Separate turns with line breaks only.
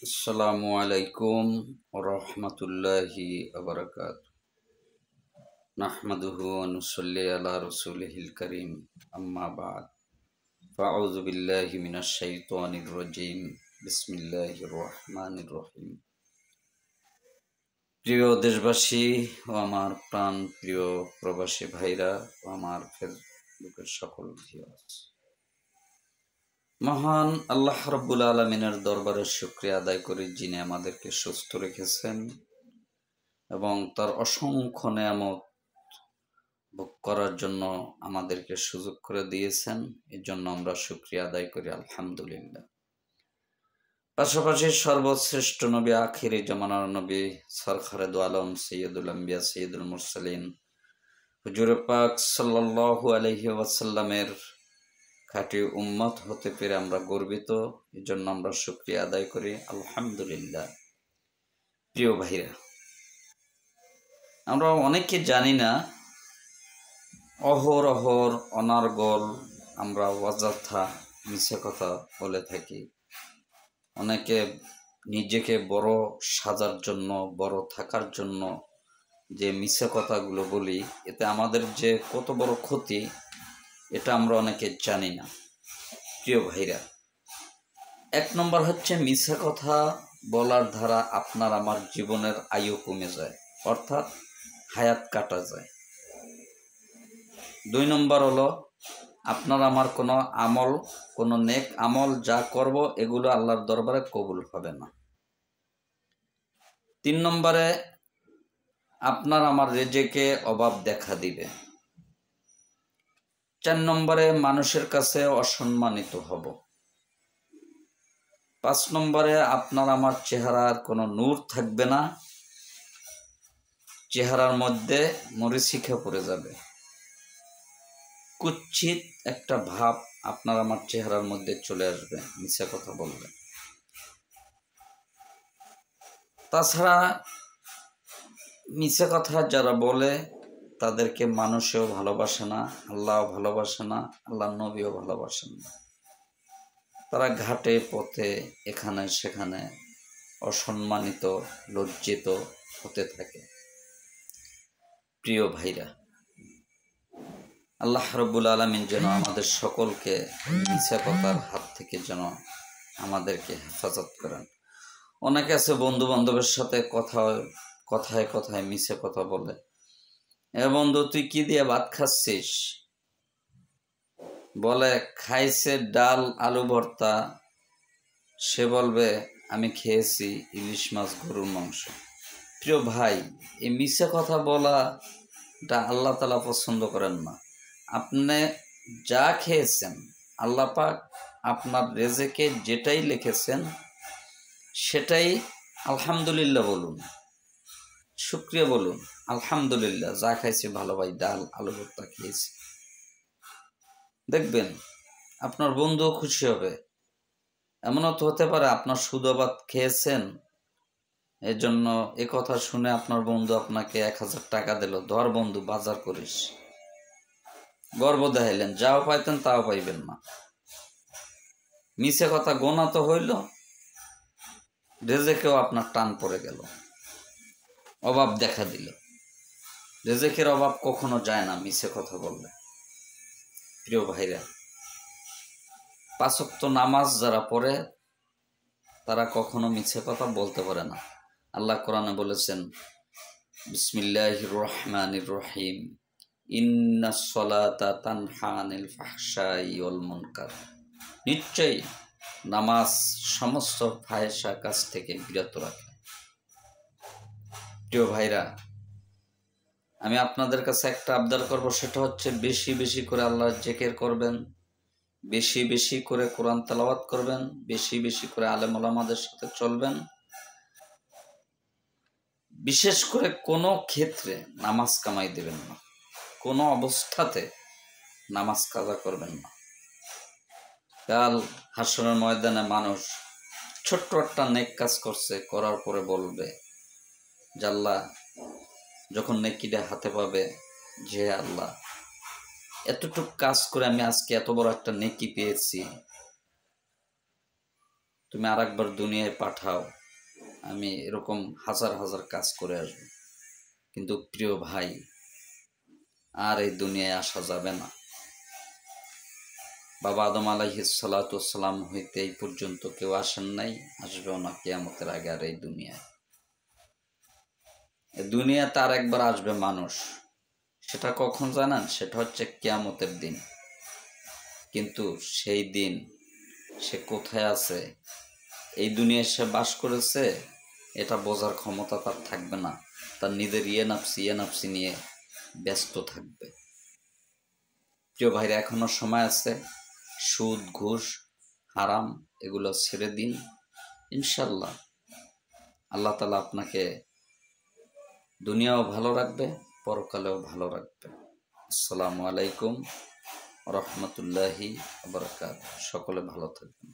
আসসালামু আলাইকুম ওয়া রাহমাতুল্লাহি ওয়া বারাকাতুহু। নাহমাদুহু ওয়া নুসাল্লি আলা রাসূলিহিল কারীম। আম্মা বা'দ। ফাআউযু বিল্লাহি মিনাশ শাইতানির রাজীম। বিসমিল্লাহির রহমানির রহিম। প্রিয় দেশবাসী ও আমার প্রাণ প্রিয় প্রবাসী ভাইরা ও আমার ফেসবুকের সকল ভিউয়ার্স, মহান আল্লাহ রাব্বুল আলামিনের দরবারে শুকরিয়া আদায় করি, যিনি আমাদেরকে সুস্থ রেখেছেন এবং তার অসংখ্য নেয়ামত ভোগ করার জন্য আমাদেরকে সুযোগ করে দিয়েছেন। এর জন্য আমরা শুকরিয়া আদায় করি, আলহামদুলিল্লাহ। পাশাপাশি সর্বশ্রেষ্ঠ নবী, আখিরি জামানার নবী, সরকারে দু আলম, সৈয়দুল আম্বিয়া, সৈয়দুল মুরসালিন হুজুর পাক সাল্লাল্লাহু আলাইহি ওয়াসাল্লামের খাঁটি উম্মত হতে পেরে আমরা গর্বিত। এর জন্য আমরা শুকরিয়া আদায় করি, আলহামদুলিল্লাহ। প্রিয় ভাইরা, আমরা অনেকে জানি না, অহরহর অনার্গল আমরা অযথা মিছে কথা বলে থাকি। অনেকে নিজেকে বড় সাজার জন্য, বড় থাকার জন্য যে মিছে কথাগুলো বলি, এতে আমাদের যে কত বড় ক্ষতি, এটা আমরা অনেকে জানি না। প্রিয় ভাইরা, এক নম্বর হচ্ছে মিছে কথা বলার দ্বারা আপনার আমার জীবনের আয়ু কমে যায়, অর্থাৎ হায়াত কাটা যায়। 2 নম্বর হলো আপনার আমার কোনো আমল, কোনো নেক আমল যা করব এগুলো আল্লাহর দরবারে কবুল হবে না। 3 নম্বরে আপনার আমার রেজেকে অভাব দেখা দিবে। 4 নম্বরে মানুষের কাছে অসম্মানিত হব। 5 নম্বরে আপনার আমার চেহারার কোনো নূর থাকবে না, চেহারার মধ্যে মরিচিকা পড়ে যাবে, কুৎসিত একটা ভাব আপনার আমার চেহারার মধ্যে চলে আসবে মিথ্যা কথা বললে। তাছাড়া মিথ্যা কথা যারা বলে তাদেরকে মানুষেও ভালোবাসে না, আল্লাহও ভালোবাসে না, আল্লাহর নবীও ভালোবাসেন না। তারা ঘাটে পথে এখানে সেখানে অসম্মানিত, লজ্জিত হতে থাকে। প্রিয় ভাইরা, আল্লাহ রাব্বুল আলামিন যেন আমাদের সকলকে মিথ্যা কথার হাত থেকে যেন আমাদেরকে হেফাজত করেন। অনেকে আছে বন্ধু বান্ধবের সাথে কথায় কথায় মিছে কথা বলে, এ বন্ধু তুই কি দিয়ে ভাত খাচ্ছিস? বলে খাইছে ডাল আলু ভর্তা, সে বলবে আমি খেয়েছি ইলিশ মাছ গরুর মাংস। প্রিয় ভাই, এই মিছে কথা বলাটা আল্লাহ তাআলা পছন্দ করেন না। আপনি যা খেয়েছেন, আল্লাহ পাক আপনার রেজেকে যেটাই লিখেছেন সেটাই আলহামদুলিল্লাহ বলুন, শুকরিয়া বলুন, আলহামদুলিল্লাহ যা খাইছি ভালো ভাই, ডাল আলু ভর্তা খেয়েছি। দেখবেন আপনার বন্ধুও খুশি হবে। এমনও তো হতে পারে আপনার সুদা ভাত খেয়েছেন, এই জন্য এ কথা শুনে আপনার বন্ধু আপনাকে 1000 টাকা দিল, ধর বন্ধু বাজার করিস। গর্ব দেখাইলেন, যাও পাইতেন তাও পাইবেন না। মিছে কথা গোনা তো হইল, রেজেকেও আপনার টান পড়ে গেল, অভাব দেখা দিল। রেজেকের অভাব কখনো যায় না মিছে কথা বললে। প্রিয় ভাইরা, 5 ওয়াক্ত নামাজ যারা পড়ে তারা কখনো মিছে কথা বলতে পারে না। আল্লাহ কোরআনে বলেছেন, বিসমিল্লাহির রহমানির রহিম, ইন্নাস সালাতা তানহা আনিল ফাহশাই ওয়াল মুনকার। নিশ্চয়ই নামাজ সমস্ত ফাহেশা কাজ থেকে বিরত রাখে। প্রিয় ভাইরা, আমি আপনাদের কাছে একটা আবদার করব, সেটা হচ্ছে বেশি বেশি করে আল্লাহর জিকির করবেন, বেশি বেশি করে কোরআন তেলাওয়াত করবেন, বেশি বেশি করে আলেম ওলামাদের সাথে চলবেন। বিশেষ করে কোনো ক্ষেত্রে নামাজ কামাই দেবেন না, কোনো অবস্থাতে নামাজ কাজা করবেন না। কাল হাসরের ময়দানে মানুষ ছোট্ট একটা নেক কাজ করছে, করার পরে বলবে যে আল্লাহ, যখন নেকিটা হাতে পাবে, যে আল্লাহ এতটুক কাজ করে আমি আজকে এত বড় একটা নেকি পেয়েছি, তো তুমি আরেকবার দুনিয়ায় পাঠাও, আমি এরকম হাজার হাজার কাজ করে আসব। কিন্তু প্রিয় ভাই, আর এই দুনিয়ায় আসা যাবে না। বাবা আদম আলাইহিস সালাতু ওয়াস সালাম হইতে এই পর্যন্ত কেউ আসেন নাই, আসবেও না কিয়ামতের আগে আর এই দুনিয়ায়। দুনিয়াতে আর একবার আসবে মানুষ, সেটা কখন জানেন? সেটা হচ্ছে কিয়ামতের দিন। কিন্তু সেই দিন সে কোথায় আছে, এই দুনিয়ায় সে বাস করেছে এটা বোঝার ক্ষমতা তার থাকবে না। তার নিজের ইয়ে নাফসি নিয়ে ব্যস্ত থাকবে। প্রিয় ভাইরা, এখনো সময় আছে। সুদ, ঘুষ, হারাম এগুলো ছেড়ে দিন। ইনশাল্লাহ আল্লাহ তাআলা আপনাকে দুনিয়াও ভালো রাখবে, পরকালেও ভালো রাখবে। আসসালামু আলাইকুম রহমতুল্লাহি ওয়া বারাকাতুহু। সকলে ভালো থাকবেন।